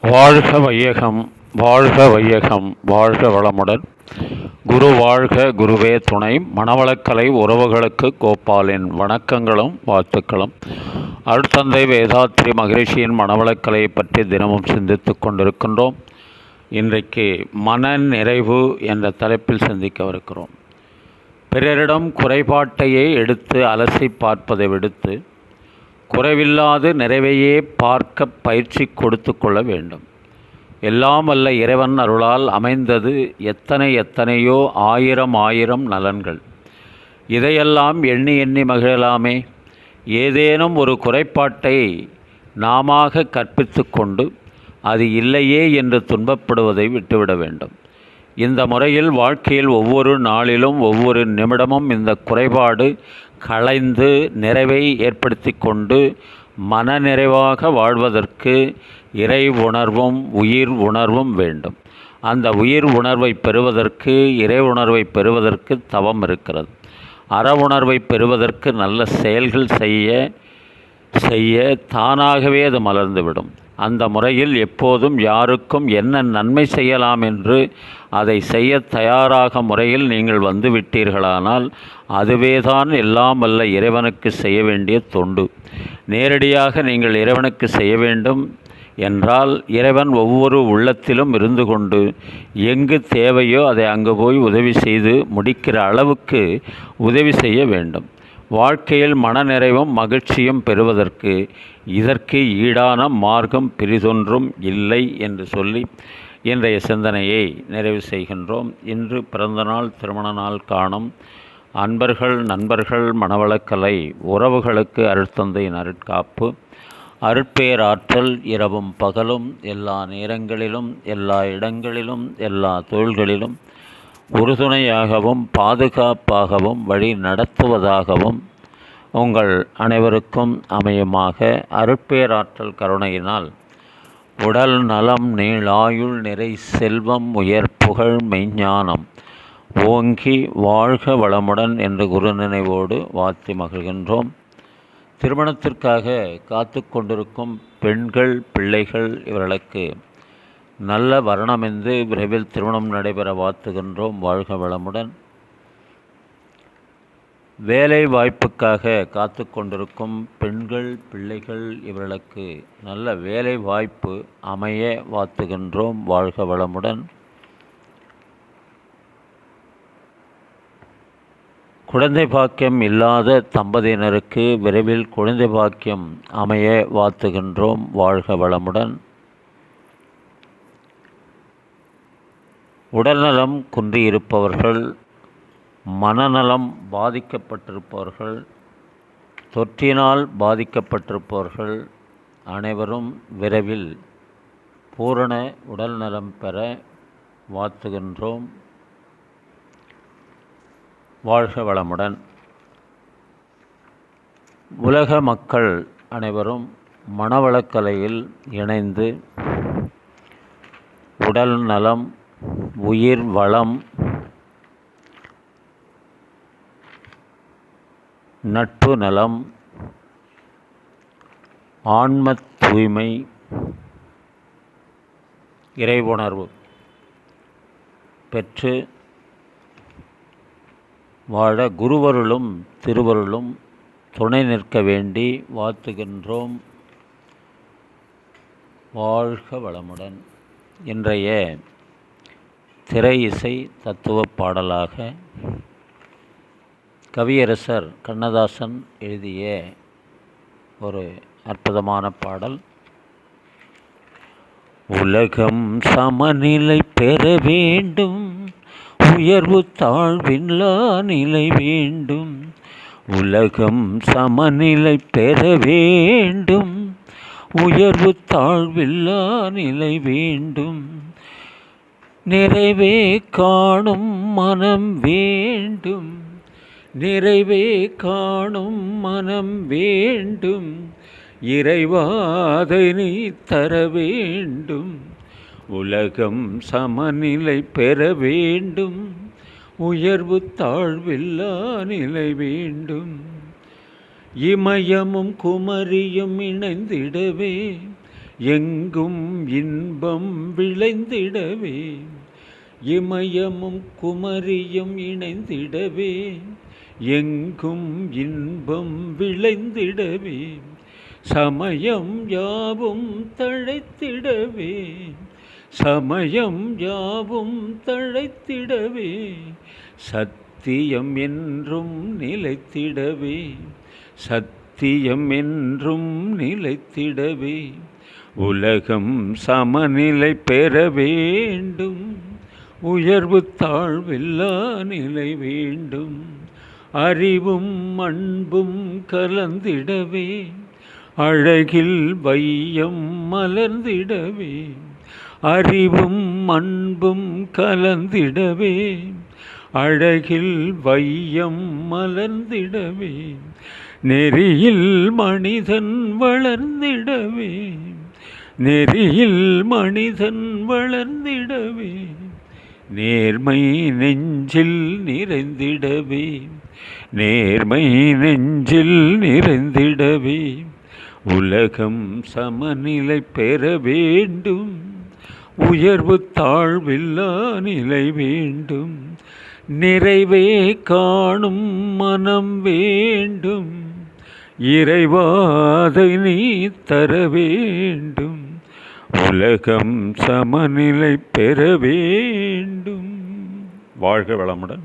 வாழ்க வையகம், வாழ்க வையகம், வாழ்க வளமுடன். குரு வாழ்க, குருவே துணை. மனவளக்கலை உறவுகளுக்கு கோபாலின் வணக்கங்களும் வாழ்த்துக்களும். அருட்தந்தை வேதாத்ரி மகரிஷியின் மனவளக்கலையை பற்றி தினமும் சிந்தித்து கொண்டிருக்கின்றோம். இன்றைக்கு மன நிறைவு என்ற தலைப்பில் சிந்திக்கவிருக்கிறோம். பிறரிடம் குறைபாட்டையே எடுத்து அலசி பார்ப்பதை விடுத்து குறைவில்லாது நிறைவையே பார்க்க பயிற்சி கொடுத்து கொள்ள வேண்டும். எல்லாம் வல்ல இறைவன் அருளால் அமைந்தது எத்தனையோ ஆயிரம் நலன்கள். இதையெல்லாம் எண்ணி எண்ணி மகிழலாமே. ஏதேனும் ஒரு குறைபாட்டை நாமாக கற்பித்து கொண்டு அது இல்லையே என்று துன்பப்படுவதை விட்டுவிட வேண்டும். இந்த முறையில் வாழ்க்கையில் ஒவ்வொரு நாளிலும் ஒவ்வொரு நிமிடமும் இந்த குறைபாடு களைந்து நிறைவை ஏற்படுத்தி கொண்டு மனநிறைவாக வாழ்வதற்கு இறை உணர்வும் உயிர் உணர்வும் வேண்டும். அந்த உயிர் உணர்வை பெறுவதற்கு, இறை உணர்வை பெறுவதற்கு தவம் இருக்கிறது. அற உணர்வை பெறுவதற்கு நல்ல செயல்கள் செய்ய தானாகவே அது மலர்ந்துவிடும். அந்த முறையில் எப்போதும் யாருக்கும் என்ன நன்மை செய்யலாம் என்று அதை செய்ய தயாராக முறையில் நீங்கள் வந்து விட்டீர்களானால் அதுவேதான் எல்லாம் வல்ல இறைவனுக்கு செய்ய வேண்டிய தொண்டு. நேரடியாக நீங்கள் இறைவனுக்கு செய்ய வேண்டும் என்றால் இறைவன் ஒவ்வொரு உள்ளத்திலும் இருந்து கொண்டு எங்கு தேவையோ அதை அங்கு போய் உதவி செய்து முடிக்கிற அளவுக்கு உதவி செய்ய வேண்டும். வாழ்க்கையில் மனநிறைவும் மகிழ்ச்சியும் பெறுவதற்கு இதற்கு ஈடான மார்க்கம் பிரிதொன்றும் இல்லை என்று சொல்லி இன்றைய சிந்தனையை நிறைவு செய்கின்றோம். இன்று பிறந்தநாள், திருமண நாள் காணும் அன்பர்கள், நண்பர்கள், மனவளக்கலை உறவுகளுக்கு அருட்தந்தையின் அருட்காப்பு, அருட்பேராற்றல் இரவும் பகலும் எல்லா நேரங்களிலும் எல்லா இடங்களிலும் எல்லா தொழில்களிலும் உறுதுணையாகவும் பாதுகாப்பாகவும் வழி நடத்துவதாகவும் உங்கள் அனைவருக்கும் அமையுமாக. அருட்பேராற்றல் கருணையினால் உடல் நலம், நீளாயுள், நிறை செல்வம், உயர் புகழ், மெய்ஞானம் ஓங்கி வாழ்க வளமுடன் என்று குரு நினைவோடு வாழ்த்தி மகிழ்கின்றோம். திருமணத்திற்காக காத்து கொண்டிருக்கும் பெண்கள், பிள்ளைகள் இவர்களுக்கு நல்ல வரணமென்று விரைவில் திருமணம் நடைபெற வாழ்த்துகின்றோம். வாழ்க வளமுடன். வேலை வாய்ப்புக்காக காத்து கொண்டிருக்கும் பெண்கள், பிள்ளைகள் இவர்களுக்கு நல்ல வேலை வாய்ப்பு அமைய வாழ்த்துகின்றோம். வாழ்க வளமுடன். குழந்தை பாக்கியம் இல்லாத தம்பதியினருக்கு விரைவில் குழந்தை பாக்கியம் அமைய வாழ்த்துகின்றோம். வாழ்க வளமுடன். உடல்நலம் குன்றியிருப்பவர்கள், மனநலம் பாதிக்கப்பட்டிருப்பவர்கள், தொற்றினால் பாதிக்கப்பட்டிருப்பவர்கள் அனைவரும் விரைவில் பூரண உடல் நலம் பெற வாழ்த்துகின்றோம். வாழ்க வளமுடன். உலக மக்கள் அனைவரும் மனவளக்கலையில் இணைந்து உடல் நலம், உயிர் வளம், நட்பு நலம், ஆன்ம தூய்மை, இறை உணர்வு பெற்று வாழ குருவருளும் திருவருளும் துணை நிற்க வேண்டி வாழ்த்துகின்றோம். வாழ்க வளமுடன். இன்றைய திரை இசை தத்துவ பாடலாக கவியரசர் கண்ணதாசன் எழுதிய ஒரு அற்புதமான பாடல். உலகம் சமநிலை பெற வேண்டும், உயர்வு தாழ்வில்லா நிலை வேண்டும். உலகம் சமநிலை பெற வேண்டும், உயர்வு தாழ்வில்லா நிலை வேண்டும். நிறைவே காணும் மனம் வேண்டும், நிறைவே காணும் மனம் வேண்டும். இறைவாதை நீ தர வேண்டும். உலகம் சமநிலை பெற வேண்டும், உயர்வு தாழ்வில்லா நிலை வேண்டும். இமயமும் குமரியும் இணைந்திடவே எங்கும் இன்பம் விளைந்திடவே, இமயமும் குமரியும் இணைந்திடவே, எங்கும் இன்பம் விளைந்திடவே, சமயம் யாவும் தழைத்திடவே, சமயம் யாவும் தழைத்திடவே, சத்தியம் என்றும் நிலைத்திடவே, சத்தியம் என்றும் நிலைத்திடவே, உலகம் சமநிலை பெற வேண்டும், உயர்வு தாழ்வில்லா நிலை வேண்டும், அறிவும் அன்பும் கலந்திடவே, அழகில் வையம் மலர்ந்திடவே, அறிவும் அன்பும் கலந்திடவே, அழகில் வையம் மலர்ந்திடவே, நெறியில் மனிதன் வளர்ந்திடவே, நெறியில் மனிதன் வளர்ந்திடவே, நேர்மை நெஞ்சில் நிறைந்திடவே, நேர்மை நெஞ்சில் நிறைந்திடவே, உலகம் சமநிலை பெற வேண்டும், உயர்வு தாழ்வில்லா நிலை வேண்டும், நிறைவே காணும் மனம் வேண்டும், இறைவாதை நீ தர வேண்டும், உலகம் சமநிலை பெற வேண்டும். வாழ்க வளமுடன்.